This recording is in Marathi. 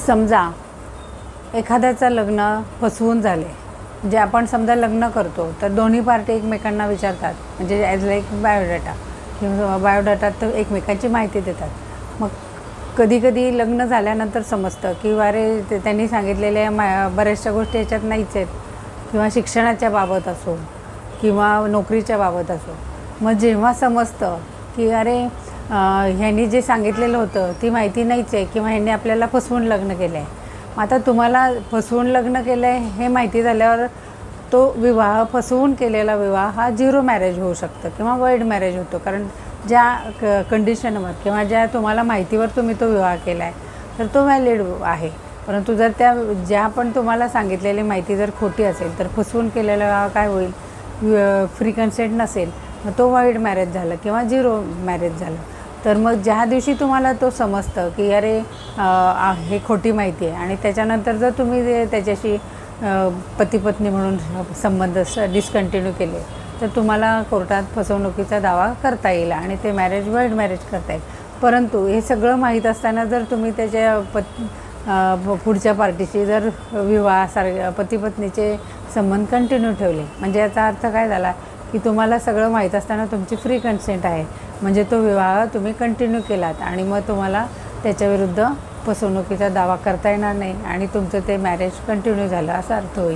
समजा एखाद्याचं लग्न फसवून झाले, जे आपण समजा लग्न करतो तर दोन्ही पार्टी एकमेकांना विचारतात, म्हणजे ॲज लाईक बायोडाटा किंवा बायोडाटात तर एकमेकांची माहिती देतात. मग कधी कधी लग्न झाल्यानंतर समजतं की अरे त्यांनी सांगितलेल्या बऱ्याचशा गोष्टी याच्यात नाहीच आहेत, किंवा शिक्षणाच्या बाबत असो किंवा नोकरीच्या बाबत असो. मग जेव्हा समजतं की अरे ह्यांनी जे सांगितलेलं होतं ती माहिती नाहीच आहे, किंवा ह्यांनी आपल्याला फसवून लग्न केलं आहे. आता तुम्हाला फसवून लग्न केलं आहे हे माहिती झाल्यावर तो विवाह, फसवून केलेला विवाह हा झिरो मॅरेज होऊ शकतं किंवा वाईड मॅरेज होतो. कारण ज्या कंडिशनवर किंवा ज्या तुम्हाला माहितीवर तुम्ही तो विवाह केला आहे तर तो व्हॅलिड आहे. परंतु जर ज्या पण तुम्हाला सांगितलेली माहिती जर खोटी असेल तर फसवून केलेला विवाह काय होईल, फ्री कन्सेंट नसेल, मग तो वाईड मॅरेज झालं किंवा झिरो मॅरेज झालं. तर मग ज्या दिवशी तुम्हाला तो समजतं की अरे हे खोटी माहिती आहे, आणि त्याच्यानंतर जर तुम्ही त्याच्याशी पती पत्नी म्हणून संबंध डिस्कंटिन्यू केले तर तुम्हाला कोर्टात फसवणुकीचा दावा करता येईल आणि ते मॅरेज वाईड मॅरेज करता येईल. परंतु हे सगळं माहीत असताना जर तुम्ही त्याच्या पुढच्या पार्टीशी जर विवाहासारखे पती पत्नीचे संबंध कंटिन्यू ठेवले, म्हणजे याचा अर्थ काय झाला की तुम्हाला सगळं माहीत असताना तुमची फ्री कन्सेंट आहे, म्हणजे तो विवाह तुम्ही कंटिन्यू केलात आणि मग तुम्हाला त्याच्याविरुद्ध फसवणुकीचा दावा करता येणार नाही आणि तुमचं ते मॅरेज कंटिन्यू झालं असा अर्थ होईल.